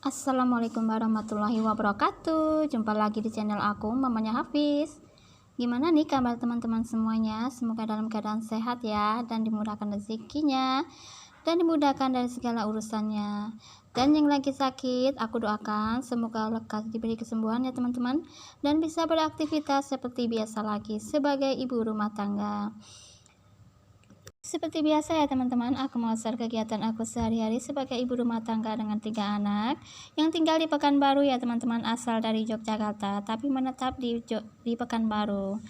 Assalamualaikum warahmatullahi wabarakatuh. Jumpa lagi di channel aku, Mamanya Hafiz. Gimana nih kabar teman-teman semuanya? Semoga dalam keadaan sehat ya, dan dimudahkan rezekinya, dan dimudahkan dari segala urusannya. Dan yang lagi sakit, aku doakan semoga lekas diberi kesembuhan ya teman-teman, dan bisa beraktivitas seperti biasa lagi sebagai ibu rumah tangga. Seperti biasa ya teman-teman, aku mau share kegiatan aku sehari-hari sebagai ibu rumah tangga dengan 3 anak yang tinggal di Pekanbaru ya teman-teman, asal dari Yogyakarta tapi menetap di Pekanbaru.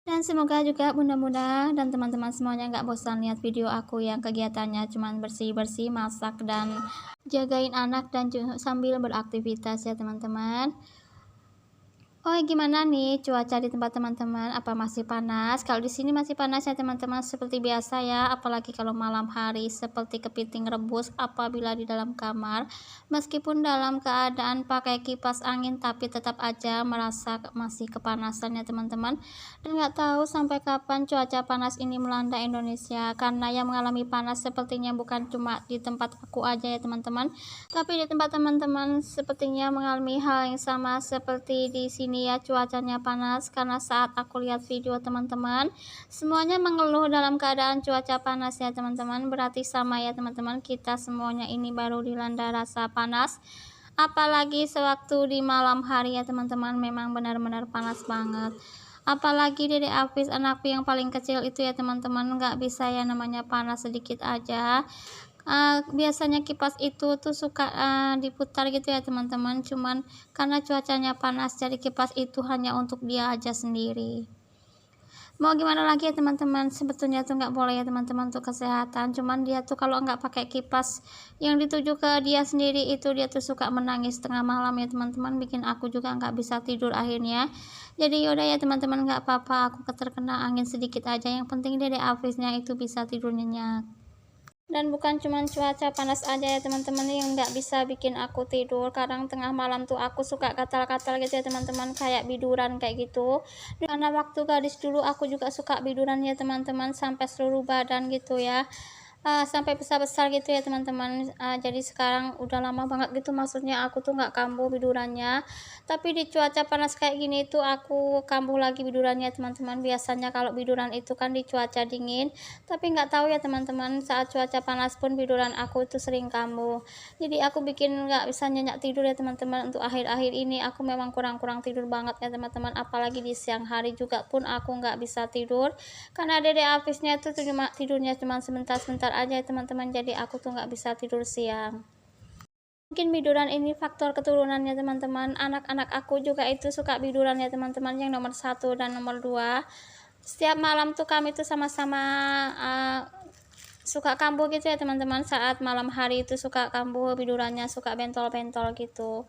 Dan semoga juga mudah-mudahan dan teman-teman semuanya nggak bosan lihat video aku yang kegiatannya cuman bersih-bersih, masak, dan jagain anak dan sambil beraktivitas ya teman-teman. Oh, gimana nih cuaca di tempat teman-teman? Apa masih panas? Kalau di sini masih panas ya teman-teman, seperti biasa ya. Apalagi kalau malam hari seperti kepiting rebus apabila di dalam kamar. Meskipun dalam keadaan pakai kipas angin, tapi tetap aja merasa masih kepanasan ya teman-teman. Dan nggak tahu sampai kapan cuaca panas ini melanda Indonesia. Karena yang mengalami panas sepertinya bukan cuma di tempat aku aja ya teman-teman, tapi di tempat teman-teman sepertinya mengalami hal yang sama seperti di sini ya, cuacanya panas. Karena saat aku lihat video teman-teman, semuanya mengeluh dalam keadaan cuaca panas ya teman-teman. Berarti sama ya teman-teman, kita semuanya ini baru dilanda rasa panas. Apalagi sewaktu di malam hari ya teman-teman, memang benar-benar panas banget. Apalagi Dede Afis, anakku yang paling kecil itu ya teman-teman, nggak bisa ya namanya panas sedikit aja. Biasanya kipas itu tuh suka diputar gitu ya teman-teman, cuman karena cuacanya panas jadi kipas itu hanya untuk dia aja sendiri. Mau gimana lagi ya teman-teman, sebetulnya tuh nggak boleh ya teman-teman untuk kesehatan, cuman dia tuh kalau nggak pakai kipas yang dituju ke dia sendiri itu dia tuh suka menangis tengah malam ya teman-teman, bikin aku juga nggak bisa tidur akhirnya. Jadi yaudah ya teman-teman, nggak apa-apa aku terkena angin sedikit aja, yang penting Dede Afisnya itu bisa tidur nyenyak. Dan bukan cuma cuaca panas aja ya teman-teman yang nggak bisa bikin aku tidur. Kadang tengah malam tuh aku suka gatal-gatal gitu ya teman-teman, kayak biduran kayak gitu. Karena waktu gadis dulu aku juga suka biduran ya teman-teman, sampai seluruh badan gitu ya. Sampai besar-besar gitu ya teman-teman. Jadi sekarang udah lama banget gitu, maksudnya aku tuh nggak kambuh bidurannya, tapi di cuaca panas kayak gini tuh aku kambuh lagi bidurannya teman-teman. Biasanya kalau biduran itu kan di cuaca dingin, tapi nggak tahu ya teman-teman, saat cuaca panas pun biduran aku itu sering kambuh. Jadi aku bikin nggak bisa nyenyak tidur ya teman-teman. Untuk akhir-akhir ini aku memang kurang-kurang tidur banget ya teman-teman, apalagi di siang hari juga pun aku nggak bisa tidur karena Dede Afisnya itu tidurnya cuma sebentar-sebentar aja ya teman-teman, jadi aku tuh nggak bisa tidur siang. Mungkin biduran ini faktor keturunannya teman-teman. Anak-anak aku juga itu suka biduran ya teman-teman, yang nomor 1 dan nomor 2. Setiap malam tuh kami tuh sama-sama suka kambuh gitu ya teman-teman. Saat malam hari itu suka kambuh bidurannya, suka bentol-bentol gitu.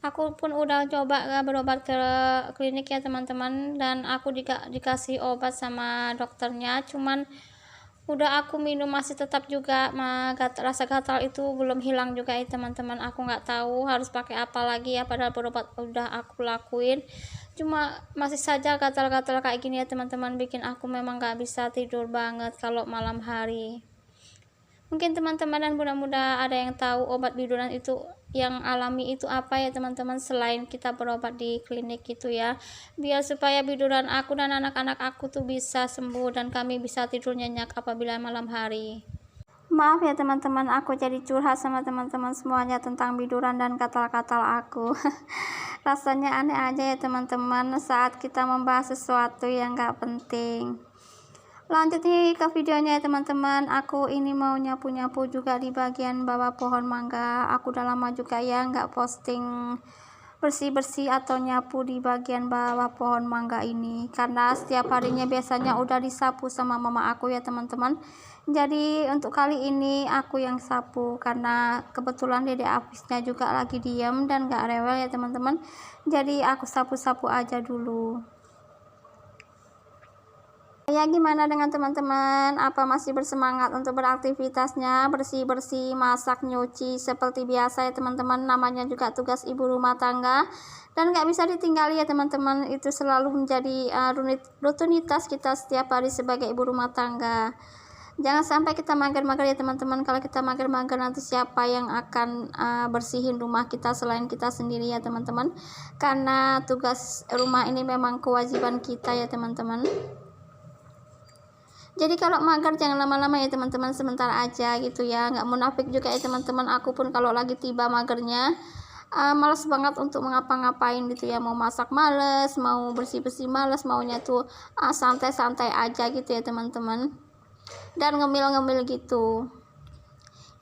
Aku pun udah coba berobat ke klinik ya teman-teman, dan aku dikasih obat sama dokternya, cuman udah aku minum masih tetap juga rasa gatal itu belum hilang juga ya teman-teman. Aku nggak tahu harus pakai apa lagi ya, padahal berobat udah aku lakuin, cuma masih saja gatal-gatal kayak gini ya teman-teman, bikin aku memang nggak bisa tidur banget kalau malam hari. Mungkin teman-teman dan mudah-mudahan ada yang tahu obat biduran itu yang alami itu apa ya teman-teman, selain kita berobat di klinik gitu ya, biar supaya biduran aku dan anak-anak aku tuh bisa sembuh dan kami bisa tidur nyenyak apabila malam hari. Maaf ya teman-teman, aku jadi curhat sama teman-teman semuanya tentang biduran dan katal-katal aku. Rasanya aneh aja ya teman-teman saat kita membahas sesuatu yang gak penting. Lanjut nih ke videonya ya teman-teman. Aku ini mau nyapu-nyapu juga di bagian bawah pohon mangga. Aku udah lama juga ya nggak posting bersih-bersih atau nyapu di bagian bawah pohon mangga ini, karena setiap harinya biasanya udah disapu sama mama aku ya teman-teman. Jadi untuk kali ini aku yang sapu, karena kebetulan Dede Afisnya juga lagi diem dan gak rewel ya teman-teman. Jadi aku sapu-sapu aja dulu. Ya, gimana dengan teman-teman? Apa masih bersemangat untuk beraktivitasnya, bersih-bersih, masak, nyuci seperti biasa ya teman-teman? Namanya juga tugas ibu rumah tangga dan nggak bisa ditinggali ya teman-teman. Itu selalu menjadi rutinitas kita setiap hari sebagai ibu rumah tangga. Jangan sampai kita mager-mager ya teman-teman. Kalau kita mager-mager nanti siapa yang akan bersihin rumah kita selain kita sendiri ya teman-teman, karena tugas rumah ini memang kewajiban kita ya teman-teman. Jadi kalau mager jangan lama-lama ya teman-teman, sebentar aja gitu ya, nggak munafik juga ya teman-teman. Aku pun kalau lagi tiba magernya males banget untuk mengapa-ngapain gitu ya, mau masak males, mau bersih-bersih males, maunya tuh santai-santai aja gitu ya teman-teman, dan ngemil-ngemil gitu.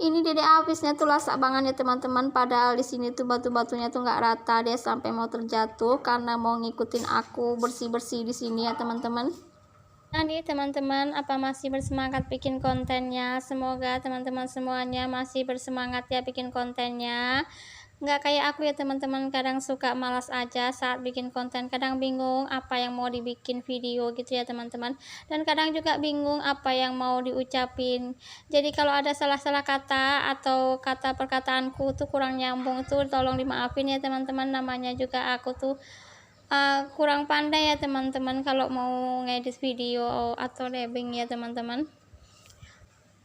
Ini Dede Afisnya tuh lasak banget ya teman-teman, padahal di sini tuh batu-batunya tuh nggak rata, dia sampai mau terjatuh karena mau ngikutin aku bersih-bersih di sini ya teman-teman. Nah nih teman-teman, apa masih bersemangat bikin kontennya? Semoga teman-teman semuanya masih bersemangat ya bikin kontennya. Nggak kayak aku ya teman-teman, kadang suka malas aja saat bikin konten, kadang bingung apa yang mau dibikin video gitu ya teman-teman, dan kadang juga bingung apa yang mau diucapin. Jadi kalau ada salah-salah kata atau kata perkataanku tuh kurang nyambung tuh tolong dimaafin ya teman-teman, namanya juga aku tuh kurang pandai ya teman-teman kalau mau ngedit video atau dubbing ya teman-teman.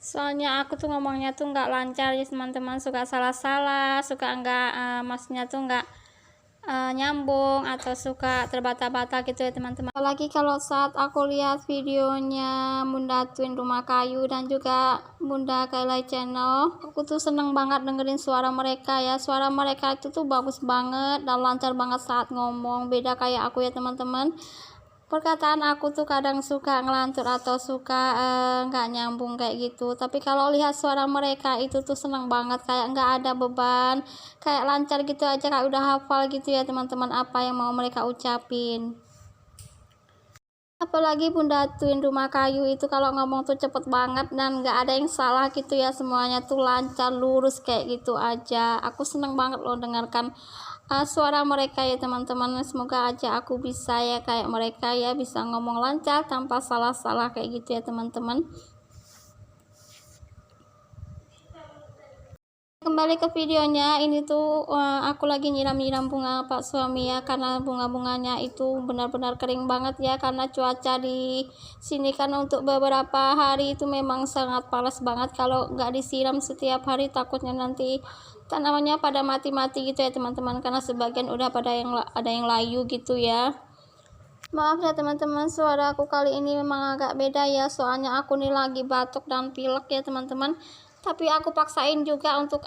Soalnya aku tuh ngomongnya tuh nggak lancar ya teman-teman, suka salah-salah, suka nggak maksudnya tuh nggak nyambung atau suka terbata-bata gitu ya teman-teman. Apalagi kalau saat aku lihat videonya Bunda Twin Rumah Kayu dan juga Bunda Kailai Channel, aku tuh seneng banget dengerin suara mereka ya. Suara mereka itu tuh bagus banget dan lancar banget saat ngomong, beda kayak aku ya teman-teman. Perkataan aku tuh kadang suka ngelantur atau suka nggak nyambung kayak gitu, tapi kalau lihat suara mereka itu tuh seneng banget, kayak nggak ada beban, kayak lancar gitu aja, kayak udah hafal gitu ya teman-teman apa yang mau mereka ucapin. Apalagi Bunda Twin Rumah Kayu itu kalau ngomong tuh cepet banget dan nggak ada yang salah gitu ya, semuanya tuh lancar lurus kayak gitu aja. Aku seneng banget loh dengarkan suara mereka ya teman-teman. Semoga aja aku bisa ya kayak mereka ya, bisa ngomong lancar tanpa salah-salah kayak gitu ya teman-teman. Kembali ke videonya, ini tuh aku lagi nyiram-nyiram bunga Pak Suami ya, karena bunga-bunganya itu benar-benar kering banget ya, karena cuaca di sini kan untuk beberapa hari itu memang sangat panas banget. Kalau nggak disiram setiap hari takutnya nanti tanamannya pada mati-mati gitu ya teman-teman, karena sebagian udah ada yang layu gitu ya. Maaf ya teman-teman, suara aku kali ini memang agak beda ya, soalnya aku nih lagi batuk dan pilek ya teman-teman. Tapi aku paksain juga untuk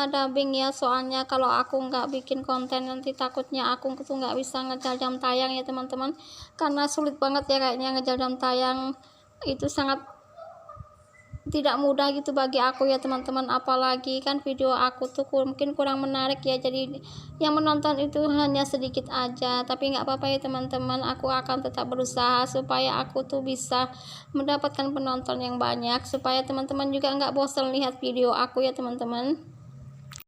dubbing ya, soalnya kalau aku nggak bikin konten nanti takutnya aku tuh nggak bisa ngejar jam tayang ya teman-teman, karena sulit banget ya kayaknya ngejar jam tayang, itu sangat tidak mudah gitu bagi aku ya teman-teman. Apalagi kan video aku tuh mungkin kurang menarik ya, jadi yang menonton itu hanya sedikit aja, tapi nggak apa-apa ya teman-teman, aku akan tetap berusaha supaya aku tuh bisa mendapatkan penonton yang banyak, supaya teman-teman juga nggak bosan lihat video aku ya teman-teman.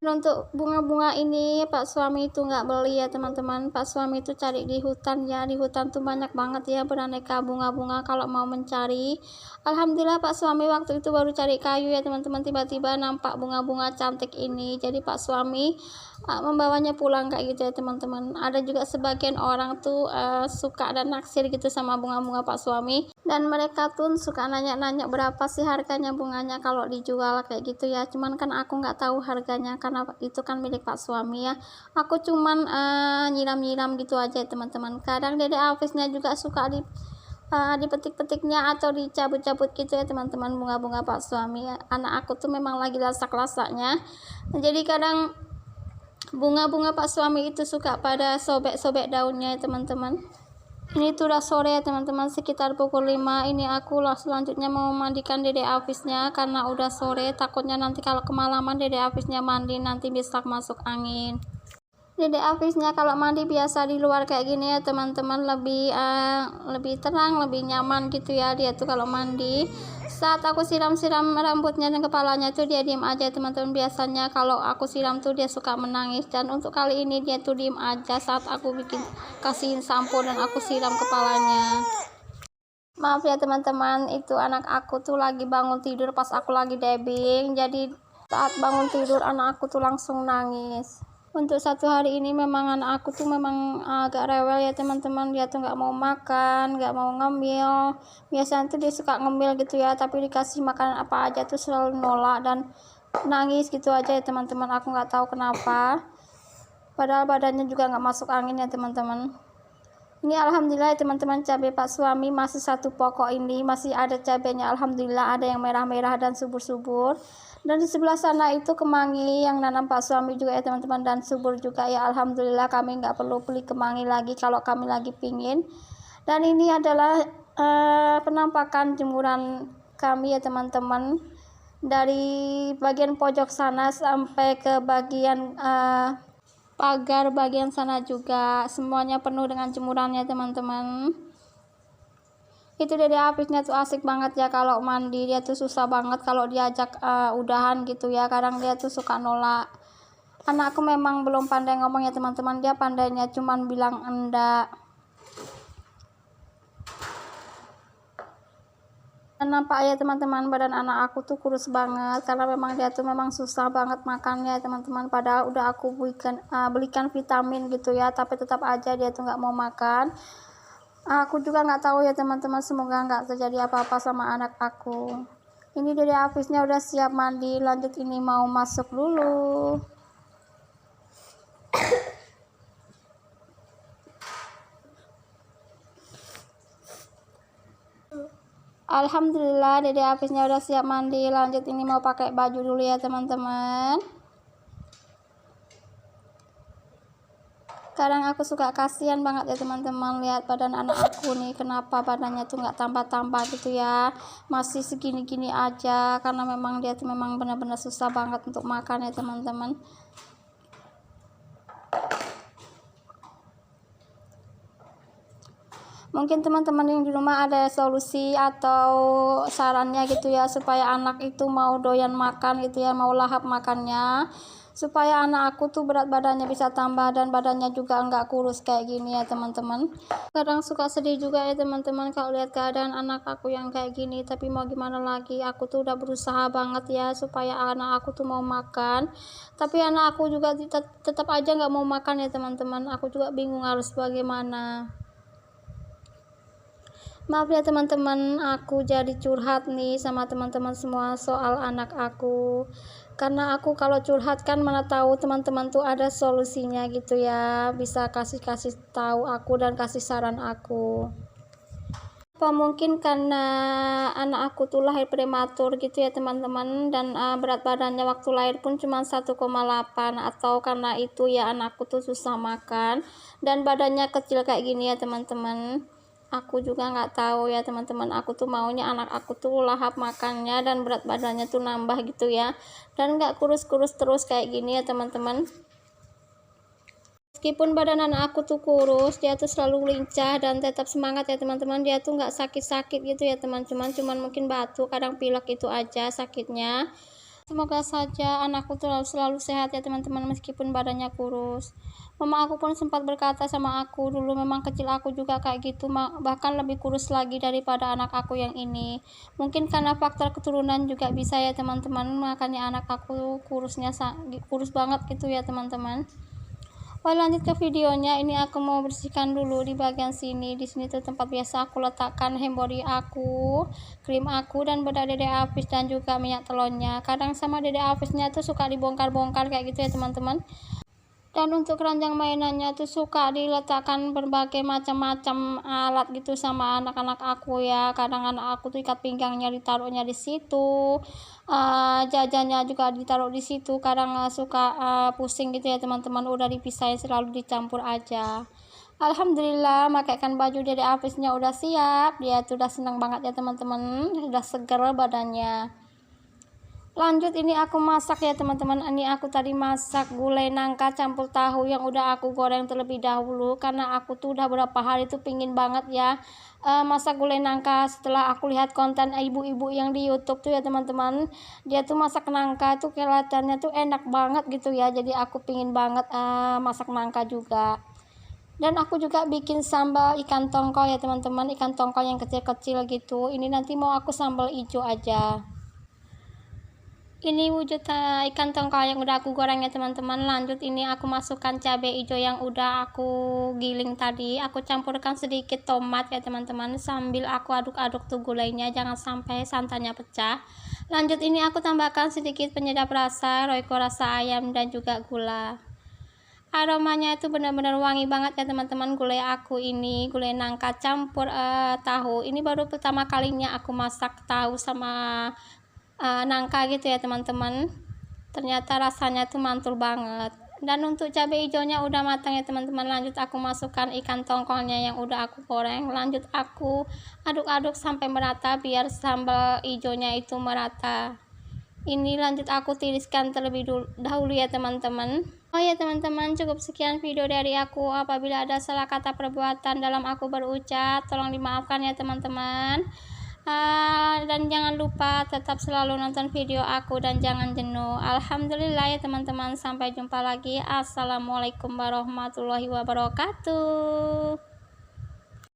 Untuk bunga-bunga ini Pak Suami itu nggak beli ya teman-teman, Pak Suami itu cari di hutan ya, di hutan tuh banyak banget ya beraneka bunga-bunga kalau mau mencari. Alhamdulillah Pak Suami waktu itu baru cari kayu ya teman-teman, tiba-tiba nampak bunga-bunga cantik ini, jadi Pak Suami membawanya pulang kayak gitu ya teman-teman. Ada juga sebagian orang tuh suka dan naksir gitu sama bunga-bunga Pak Suami, dan mereka tuh suka nanya-nanya berapa sih harganya bunganya kalau dijual kayak gitu ya. Cuman kan aku nggak tahu harganya karena itu kan milik Pak Suami ya. Aku cuman nyiram-nyiram gitu aja teman-teman. Kadang Dede Afisnya juga suka dipetik-petiknya atau dicabut-cabut gitu ya teman-teman, bunga-bunga Pak Suami ya. Anak aku tuh memang lagi lasak-lasaknya, jadi kadang bunga-bunga Pak Suami itu suka pada sobek-sobek daunnya ya teman-teman. Ini tuh udah sore ya teman-teman, sekitar pukul 5. Ini aku lah selanjutnya mau memandikan Dede Afisnya karena udah sore, takutnya nanti kalau kemalaman Dede Afisnya mandi nanti bisa masuk angin. Dede Afisnya kalau mandi biasa di luar kayak gini ya teman-teman, lebih tenang, lebih nyaman gitu ya dia tuh kalau mandi. Saat aku siram-siram rambutnya dan kepalanya tuh dia diem aja teman-teman. Biasanya kalau aku siram tuh dia suka menangis, dan untuk kali ini dia tuh diem aja saat aku kasihin sampo dan aku siram kepalanya. Maaf ya teman-teman, itu anak aku tuh lagi bangun tidur pas aku lagi dubbing, jadi saat bangun tidur anak aku tuh langsung nangis. Untuk satu hari ini memang anak aku tuh memang agak rewel ya teman-teman. Dia tuh nggak mau makan, nggak mau ngemil. Biasanya tuh dia suka ngemil gitu ya, tapi dikasih makanan apa aja tuh selalu nolak dan nangis gitu aja ya teman-teman. Aku nggak tahu kenapa, padahal badannya juga nggak masuk angin ya teman-teman. Ini alhamdulillah ya teman-teman, cabai Pak Suami masih satu pokok ini masih ada cabainya, alhamdulillah, ada yang merah-merah dan subur-subur. Dan di sebelah sana itu kemangi yang nanam Pak Suami juga ya teman-teman, dan subur juga ya, alhamdulillah. Kami nggak perlu beli kemangi lagi kalau kami lagi pingin. Dan ini adalah penampakan jemuran kami ya teman-teman, dari bagian pojok sana sampai ke bagian pagar bagian sana juga semuanya penuh dengan jemurannya teman-teman. Itu Dede Afifnya tuh asik banget ya kalau mandi. Dia tuh susah banget kalau diajak udahan gitu ya, kadang dia tuh suka nolak. Anakku memang belum pandai ngomong ya teman-teman, dia pandainya cuman bilang enggak. Dan nampak ya teman-teman, badan anak aku tuh kurus banget karena memang dia tuh memang susah banget makannya teman-teman. Padahal udah aku belikan vitamin gitu ya, tapi tetap aja dia tuh nggak mau makan. Aku juga nggak tahu ya teman-teman, semoga nggak terjadi apa-apa sama anak aku. Ini Dede Afifnya udah siap mandi, lanjut ini mau masuk dulu. Alhamdulillah Dede Afifnya udah siap mandi, lanjut ini mau pakai baju dulu ya teman-teman. Kadang aku suka kasihan banget ya teman-teman, lihat badan anak aku nih, kenapa badannya tuh nggak tambah-tambah gitu ya, masih segini-gini aja, karena memang dia tuh memang benar-benar susah banget untuk makan ya teman-teman. Mungkin teman-teman yang di rumah ada solusi atau sarannya gitu ya, supaya anak itu mau doyan makan gitu ya, mau lahap makannya, supaya anak aku tuh berat badannya bisa tambah dan badannya juga enggak kurus kayak gini ya teman-teman. Kadang suka sedih juga ya teman-teman kalau lihat keadaan anak aku yang kayak gini, tapi mau gimana lagi, aku tuh udah berusaha banget ya supaya anak aku tuh mau makan, tapi anak aku juga tetap aja nggak mau makan ya teman-teman. Aku juga bingung harus bagaimana. Maaf ya teman-teman, aku jadi curhat nih sama teman-teman semua soal anak aku. Karena aku kalau curhat kan mana tahu teman-teman tuh ada solusinya gitu ya, bisa kasih tahu aku dan kasih saran aku. Apa mungkin karena anak aku tuh lahir prematur gitu ya teman-teman, dan berat badannya waktu lahir pun cuma 1,8, atau karena itu ya anakku tuh susah makan dan badannya kecil kayak gini ya teman-teman. Aku juga nggak tahu ya teman-teman, aku tuh maunya anak aku tuh lahap makannya dan berat badannya tuh nambah gitu ya, dan nggak kurus-kurus terus kayak gini ya teman-teman. Meskipun badan anak aku tuh kurus, dia tuh selalu lincah dan tetap semangat ya teman-teman. Dia tuh nggak sakit-sakit gitu ya teman-teman, cuman mungkin batuk, kadang pilek itu aja sakitnya. Semoga saja anakku tuh selalu sehat ya teman-teman, meskipun badannya kurus. Mama aku pun sempat berkata sama aku, dulu memang kecil aku juga kayak gitu, bahkan lebih kurus lagi daripada anak aku yang ini. Mungkin karena faktor keturunan juga bisa ya teman-teman, makanya anak aku kurusnya kurus banget gitu ya teman-teman. Lanjut ke videonya. Ini aku mau bersihkan dulu di bagian sini. Di sini tuh tempat biasa aku letakkan hand body aku, krim aku, dan bedak Dede Afif dan juga minyak telurnya. Kadang sama Dede Afifnya tuh suka dibongkar-bongkar kayak gitu ya teman-teman. Dan untuk keranjang mainannya tuh suka diletakkan berbagai macam-macam alat gitu sama anak-anak aku ya. Kadang anak aku tuh ikat pinggangnya ditaruhnya di situ, jajannya juga ditaruh di situ. Kadang suka pusing gitu ya teman-teman, udah dipisahin, selalu dicampur aja. Alhamdulillah, makaikan baju Dede Afifnya udah siap. Dia tuh udah senang banget ya teman-teman, udah seger badannya. Lanjut ini aku masak ya teman-teman. Ini aku tadi masak gulai nangka campur tahu yang udah aku goreng terlebih dahulu, karena aku tuh udah berapa hari tuh pingin banget ya masak gulai nangka. Setelah aku lihat konten ibu-ibu yang di YouTube tuh ya teman-teman, dia tuh masak nangka tuh kelihatannya tuh enak banget gitu ya, jadi aku pingin banget masak nangka juga. Dan aku juga bikin sambal ikan tongkol ya teman-teman, ikan tongkol yang kecil-kecil gitu. Ini nanti mau aku sambal hijau aja. Ini wujud ikan tongkol yang udah aku goreng ya teman-teman. Lanjut ini aku masukkan cabai hijau yang udah aku giling tadi. Aku campurkan sedikit tomat ya teman-teman, sambil aku aduk-aduk tuh gulainya, jangan sampai santannya pecah. Lanjut ini aku tambahkan sedikit penyedap rasa, royco rasa ayam dan juga gula. Aromanya itu benar-benar wangi banget ya teman-teman. Gulai aku ini gulai nangka campur tahu. Ini baru pertama kalinya aku masak tahu sama nangka gitu ya teman-teman. Ternyata rasanya tuh mantul banget. Dan untuk cabai hijaunya udah matang ya teman-teman. Lanjut aku masukkan ikan tongkolnya yang udah aku goreng. Lanjut aku aduk-aduk sampai merata biar sambal hijaunya itu merata. Ini lanjut aku tiriskan terlebih dahulu ya teman-teman. Oh ya teman-teman, cukup sekian video dari aku. Apabila ada salah kata perbuatan dalam aku berucap, tolong dimaafkan ya teman-teman. Dan jangan lupa tetap selalu nonton video aku dan jangan jenuh. Alhamdulillah ya teman-teman, sampai jumpa lagi. Assalamualaikum warahmatullahi wabarakatuh.